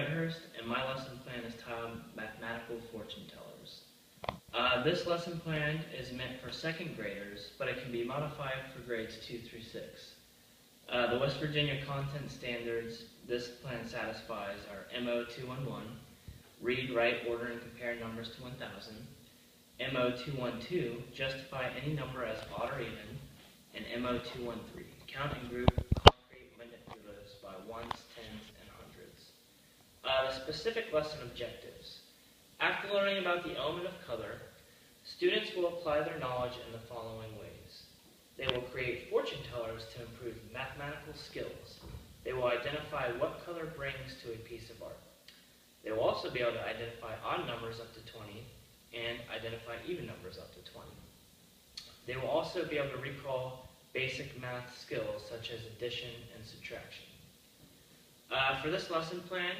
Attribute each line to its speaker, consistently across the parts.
Speaker 1: Whitehurst, and my lesson plan is titled Mathematical Fortune Tellers. This lesson plan is meant for second graders, but it can be modified for grades 2 through 6. The West Virginia content standards this plan satisfies are MO211, read, write, order, and compare numbers to 1,000, MO212, justify any number as odd or even, and MO213, count and group concrete manipulatives by ones, tens, and hundreds. The specific lesson objectives. After learning about the element of color, students will apply their knowledge in the following ways. They will create fortune tellers to improve mathematical skills. They will identify what color brings to a piece of art. They will also be able to identify odd numbers up to 20 and identify even numbers up to 20. They will also be able to recall basic math skills such as addition and subtraction. For this lesson plan,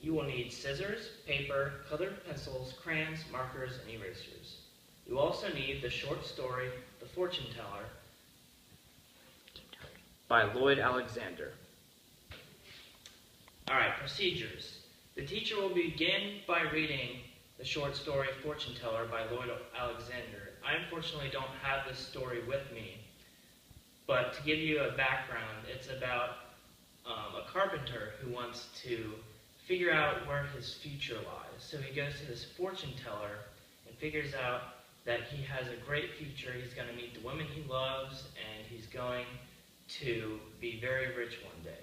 Speaker 1: you will need scissors, paper, colored pencils, crayons, markers, and erasers. You will also need the short story, The Fortune Teller, by Lloyd Alexander. Alright, procedures. The teacher will begin by reading the short story Fortune Teller by Lloyd Alexander. I unfortunately don't have this story with me, but to give you a background, it's about a carpenter who wants to figure out where his future lies. So he goes to this fortune teller and figures out that he has a great future. He's going to meet the woman he loves, and he's going to be very rich one day.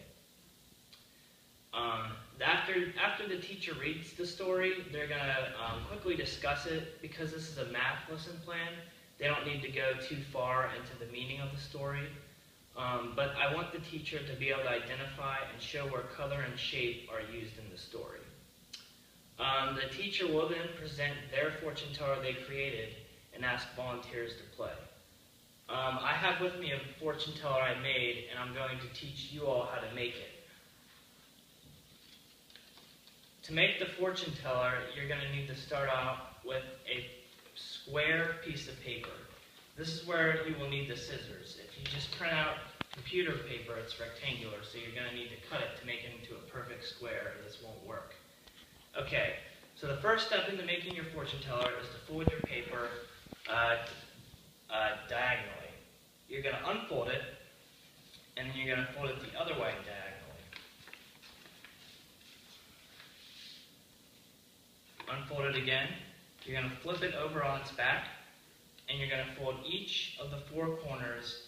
Speaker 1: After the teacher reads the story, they're going to quickly discuss it. Because this is a math lesson plan, they don't need to go too far into the meaning of the story. But I want the teacher to be able to identify and show where color and shape are used in the story. The teacher will then present their fortune teller they created and ask volunteers to play. I have with me a fortune teller I made, and I'm going to teach you all how to make it. To make the fortune teller, you're going to need to start out with a square piece of paper. This is where you will need the scissors. If you just print out computer paper, it's rectangular, so you're going to need to cut it to make it into a perfect square, or this won't work. Okay, so the first step into making your fortune teller is to fold your paper diagonally. You're going to unfold it, and then you're going to fold it the other way diagonally. Unfold it again. You're going to flip it over on its back, and you're going to fold each of the four corners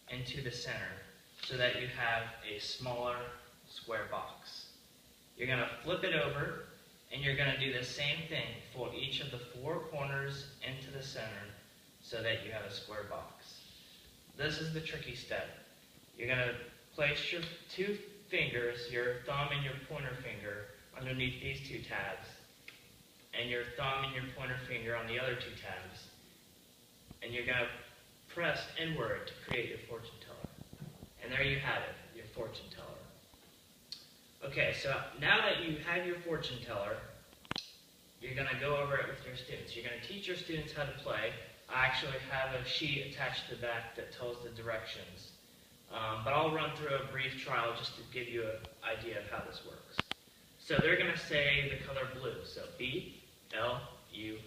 Speaker 1: into the center so that you have a smaller square box. You're going to flip it over, and you're going to do the same thing. Fold each of the four corners into the center so that you have a square box. This is the tricky step. You're going to place your two fingers, your thumb and your pointer finger, underneath these two tabs, and your thumb and your pointer finger on the other two tabs. And you're going to press inward to create your fortune teller. And there you have it, your fortune teller. Okay, so now that you have your fortune teller, you're going to go over it with your students. You're going to teach your students how to play. I actually have a sheet attached to the back that tells the directions. But I'll run through a brief trial just to give you an idea of how this works. So they're going to say the color blue, so B-L-U-E.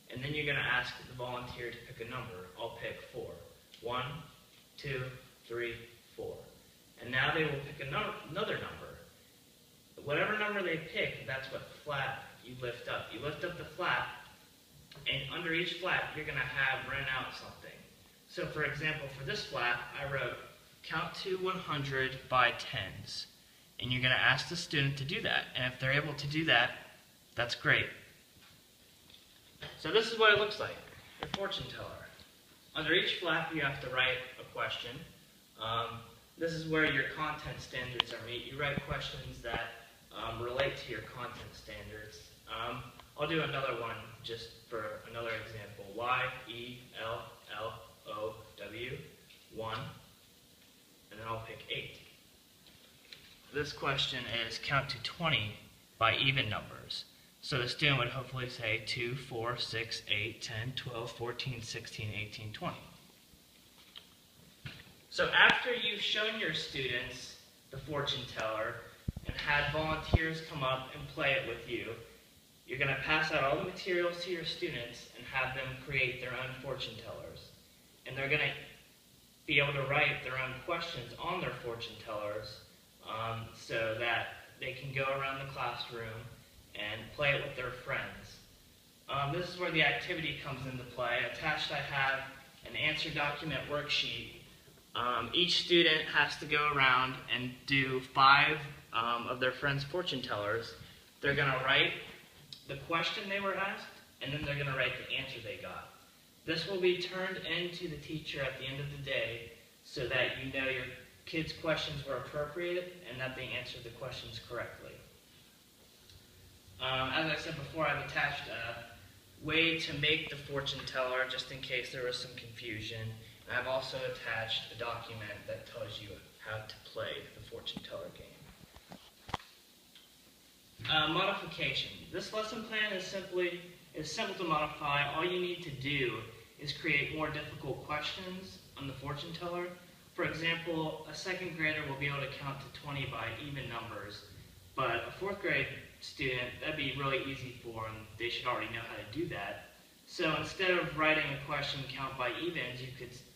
Speaker 1: And then you're going to ask the volunteer to pick a number. I'll pick 4. 1, 2, 3, 4. And now they will pick another number. Whatever number they pick, that's what flap you lift up. You lift up the flap, and under each flap, you're going to have written out something. So for example, for this flap, I wrote, count to 100 by tens. And you're going to ask the student to do that. And if they're able to do that, that's great. So this is what it looks like, your fortune teller. Under each flap, you have to write a question. This is where your content standards are made. You write questions that relate to your content standards. I'll do another one just for another example. Y-E-L-L-O-W, 1, and then I'll pick 8. This question is count to 20 by even numbers. So the student would hopefully say 2, 4, 6, 8, 10, 12, 14, 16, 18, 20. So after you've shown your students the fortune teller and had volunteers come up and play it with you. You're going to pass out all the materials to your students and have them create their own fortune tellers. And they're going to be able to write their own questions on their fortune tellers so that they can go around the classroom and play it with their friends. This is where the activity comes into play. Attached I have an answer document worksheet. Each student has to go around and do 5 of their friends' fortune tellers. They're going to write the question they were asked, and then they're going to write the answer they got. This will be turned into the teacher at the end of the day so that you know your kids' questions were appropriate and that they answered the questions correctly. As I said before, I've attached a way to make the fortune teller just in case there was some confusion. And I've also attached a document that tells you how to play the fortune teller game. Modification. This lesson plan is simple to modify. All you need to do is create more difficult questions on the fortune teller. For example, a 2nd grader will be able to count to 20 by even numbers, but a 4th grade student, that'd be really easy for them. They should already know how to do that. So instead of writing a question count by evens,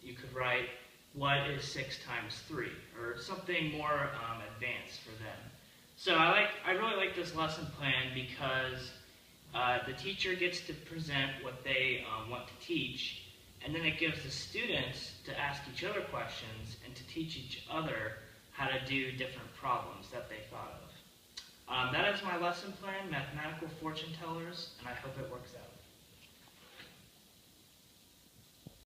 Speaker 1: you could write what is 6 times 3, or something more advanced for them. So I really like this lesson plan because the teacher gets to present what they want to teach, and then it gives the students to ask each other questions and to teach each other how to do different problems that they thought of. That is my lesson plan, Mathematical Fortune Tellers, and I hope it works out.